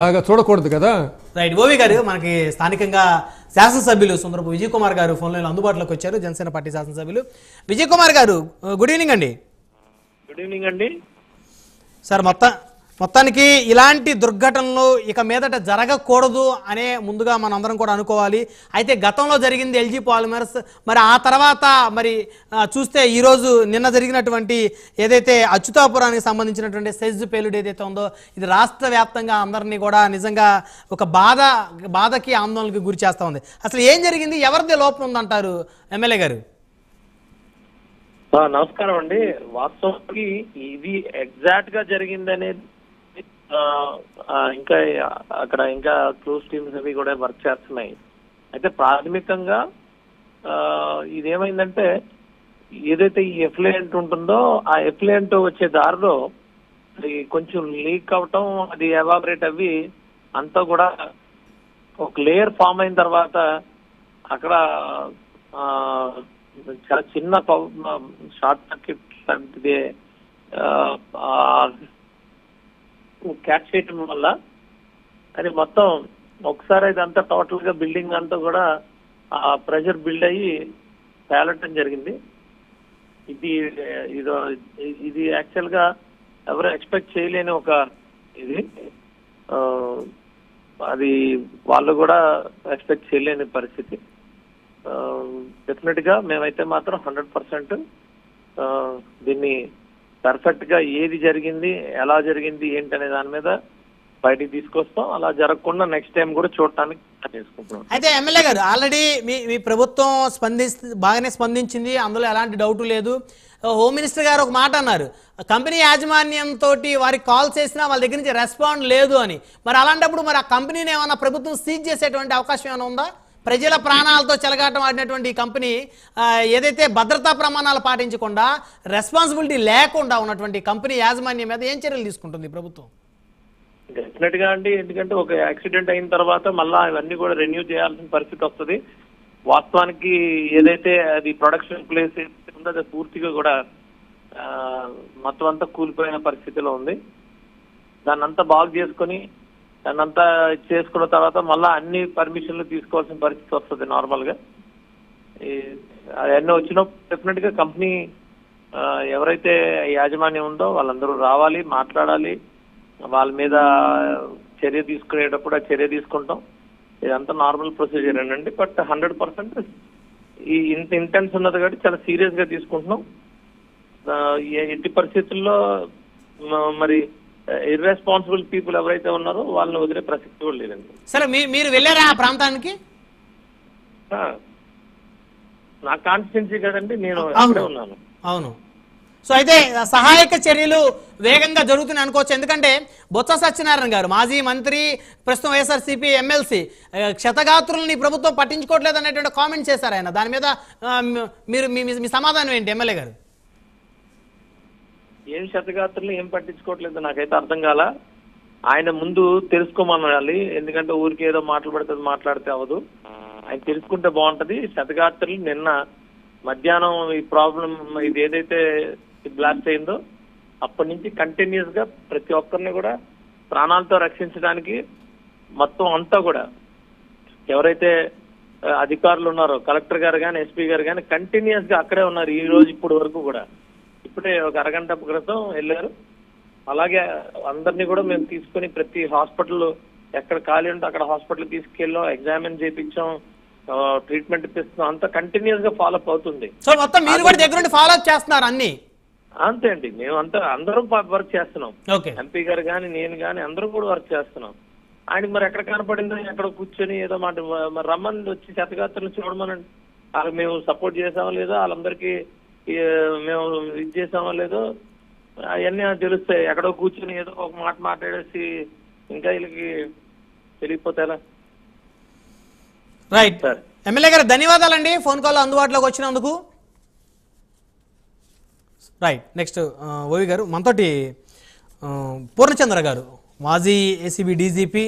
చూడకూడదు కదా. రైట్. ఓవి గారు, మనకి స్థానికంగా శాసనసభ్యులు సుందరపు విజయ్ కుమార్ గారు ఫోన్లో అందుబాటులోకి వచ్చారు. జనసేన పార్టీ శాసనసభ్యులు విజయ్ కుమార్ గారు, గుడ్ ఈవినింగ్ అండి. గుడ్ ఈవినింగ్ అండి సార్, మొత్తానికి ఇలాంటి దుర్ఘటనలు ఇక మీదట జరగకూడదు అనే ముందుగా మనం అందరం కూడా అనుకోవాలి. అయితే గతంలో జరిగింది ఎల్జీ పాలిమర్స్, మరి ఆ తర్వాత మరి చూస్తే ఈరోజు నిన్న జరిగినటువంటి ఏదైతే అచ్యుతాపురానికి సంబంధించినటువంటి సెజ్ పేలుడు ఏదైతే ఉందో, ఇది రాష్ట్ర వ్యాప్తంగా అందరినీ కూడా నిజంగా ఒక బాధకి ఆందోళనకి గురి చేస్తూ ఉంది. అసలు ఏం జరిగింది, ఎవరిది లోపం ఉందంటారు ఎమ్మెల్యే గారు? నమస్కారం అండి. వాస్తవానికి ఇది ఎగ్జాక్ట్ గా జరిగింది అనేది ఇంకా అక్కడ ఇంకా క్లోజ్ టీమ్స్ అవి కూడా వర్క్ చేస్తున్నాయి. అయితే ప్రాథమికంగా ఇదేమైందంటే, ఏదైతే ఈ ఎఫ్లూయెంట్ ఉంటుందో ఆ ఎఫ్లూయెంట్ వచ్చే దారిలో అది కొంచెం లీక్ అవటం, అది ఎవాపరేట్ అవ్వి అంతా కూడా ఒక లేయర్ ఫామ్ అయిన తర్వాత అక్కడ చాలా చిన్న షార్ట్ సర్క్యూట్ లాంటిది క్యాచ్ చేయటం వల్ల అది మొత్తం ఒకసారి ఇదంతా టోటల్ గా బిల్డింగ్ అంతా కూడా ఆ ప్రెషర్ బిల్డ్ అయ్యి పేలటం జరిగింది. ఇది యాక్చువల్ గా ఎవరు ఎక్స్పెక్ట్ చేయలేని ఒక ఇది, అది వాళ్ళు కూడా ఎక్స్పెక్ట్ చేయలేని పరిస్థితి. డెఫినెట్ గా మేమైతే మాత్రం 100% దీన్ని పర్ఫెక్ట్ గా ఏది జరిగింది, ఎలా జరిగింది, ఏంటనే దాని మీద బయటికి తీసుకొస్తాం. అలా జరగకుండా నెక్స్ట్ టైం కూడా చూడటానికి చేసుకుంటున్నాం. అయితే ఎమ్మెల్యే గారు, ఆల్రెడీ మీ ప్రభుత్వం బాగానే స్పందించింది, అందులో ఎలాంటి డౌట్ లేదు. హోమ్ మినిస్టర్ గారు ఒక మాట అన్నారు, కంపెనీ యాజమాన్యంతో వారికి కాల్ చేసినా వాళ్ళ దగ్గర నుంచి రెస్పాండ్ లేదు అని. మరి అలాంటప్పుడు మరి ఆ కంపెనీని ఏమైనా ప్రభుత్వం సీజ్ చేసేటువంటి అవకాశం ఏమైనా ఉందా? ప్రజల ప్రాణాలతో చెలగాటం ఆడినటువంటి ఈ కంపెనీ ఏదైతే భద్రతా ప్రమాణాలు పాటించకుండా, రెస్పాన్సిబిలిటీ లేకుండా ఉన్నటువంటి కంపెనీ యాజమాన్యం మీద ఏం చర్యలు తీసుకుంటుంది ప్రభుత్వం? డెఫినెట్ గా అండి, ఎందుకంటే ఒక యాక్సిడెంట్ అయిన తర్వాత మళ్ళా ఇవన్నీ కూడా రెన్యూ చేయాల్సిన పరిస్థితి వస్తుంది. వాస్తవానికి ఏదైతే అది ప్రొడక్షన్ ప్లేస్ ఉందో అది పూర్తిగా కూడా మొత్తం అంతా కూలిపోయిన పరిస్థితిలో ఉంది. దాన్ని అంతా బాగు చేసుకుని దాన్నంతా చేసుకున్న తర్వాత మళ్ళా అన్ని పర్మిషన్లు తీసుకోవాల్సిన పరిస్థితి వస్తుంది. నార్మల్ గా అవన్నీ వచ్చినప్పుడు డెఫినెట్ గా కంపెనీ ఎవరైతే యాజమాన్యం ఉందో వాళ్ళందరూ రావాలి, మాట్లాడాలి, వాళ్ళ మీద చర్య తీసుకునేటప్పుడు ఆ చర్య తీసుకుంటాం. ఇదంతా నార్మల్ ప్రొసీజర్ అండి. బట్ 100% ఈ ఇంత ఇంటెన్స్ ఉన్నది కాబట్టి చాలా సీరియస్ గా తీసుకుంటున్నాం. ఎట్టి పరిస్థితుల్లో మరి ఇర్రెస్పాన్సిబుల్ పీపుల్ ఎవరైతే ఉన్నారో వాళ్ళని వదిలే ప్రసక్తి కూడా లేదండి. సరే, మీరు వెళ్ళారా ఆ ప్రాంతానికి? నా కాన్స్టిట్యున్సీ కదండి, నేను అక్కడే ఉన్నాను. అవును. సో అయితే సహాయక చర్యలు వేగంగా జరుగుతున్నాయి అనుకోవచ్చు. ఎందుకంటే బొత్స సత్యనారాయణ గారు, మాజీ మంత్రి, ప్రస్తుతం వైఎస్ఆర్సీపీ ఎమ్మెల్సీ, క్షతగాత్రుల్ని ప్రభుత్వం పట్టించుకోవట్లేదు అనేటువంటి కామెంట్ చేశారు ఆయన. దాని మీద మీరు మీ సమాధానం ఏంటి ఎమ్మెల్యే గారు? ఏం క్షతగాత్రులు ఏం పట్టించుకోవట్లేదు నాకైతే అర్థం కాల. ఆయన ముందు తెలుసుకోమనాలి, ఎందుకంటే ఊరికి ఏదో మాట్లాడితే అవ్వదు. ఆయన తెలుసుకుంటే బాగుంటది. క్షతగాత్రులు నిన్న మధ్యాహ్నం ఈ ప్రాబ్లం ఇది ఏదైతే బ్లాస్ట్ అయిందో అప్పటి నుంచి కంటిన్యూస్ గా ప్రతి ఒక్కరిని కూడా ప్రాణాలతో రక్షించడానికి మొత్తం అంతా కూడా ఎవరైతే అధికారులు ఉన్నారో, కలెక్టర్ గారు కానీ, ఎస్పీ గారు కానీ కంటిన్యూస్ గా అక్కడే ఉన్నారు ఈ రోజు ఇప్పటి వరకు కూడా. ఇప్పుడే ఒక అరగంట క్రితం వెళ్ళారు. అలాగే అందరినీ కూడా మేము తీసుకుని ప్రతి హాస్పిటల్ ఎక్కడ ఖాళీ ఉంటే అక్కడ హాస్పిటల్ తీసుకెళ్ళాం, ఎగ్జామిన్ చేయించాం, ట్రీట్మెంట్ ఇప్పిస్తున్నాం. అంతా కంటిన్యూస్ గా ఫాలో అప్ అవుతుంది. సో మొత్తం మీరు కూడా దగ్గర నుండి ఫాలో అప్ చేస్తున్నారు అన్ని? అంతే అండి, మేము అందరం వర్క్ చేస్తున్నాం. ఎంపీ గారు కానీ, నేను కానీ అందరం కూడా వర్క్ చేస్తున్నాం. ఆయనకి మరి ఎక్కడ కనపడిందో ఎక్కడ కూర్చొని ఏదో మాట మరి రమ్మని వచ్చి క్షతగాత్రులు చూడమనండి. వాళ్ళకి మేము సపోర్ట్ చేసామో లేదో, వాళ్ళందరికీ మేము ఇది చేసామో లేదో అవన్నీ తెలుస్తాయి. ఎక్కడో కూర్చొని ఏదో ఒక మాట మాట్లాడేసి ఇంకా వీళ్ళకి తెలియకపోతే ఎలా? రైట్. ఎమ్మెల్యే గారు ధన్యవాదాలండి ఫోన్ కాల్ అందుబాటులోకి వచ్చినందుకు. రైట్. నెక్స్ట్ ఓవి గారు, మనతోటి పూర్ణచంద్ర గారు, మాజీ ఏసీబీ డీజీపీ.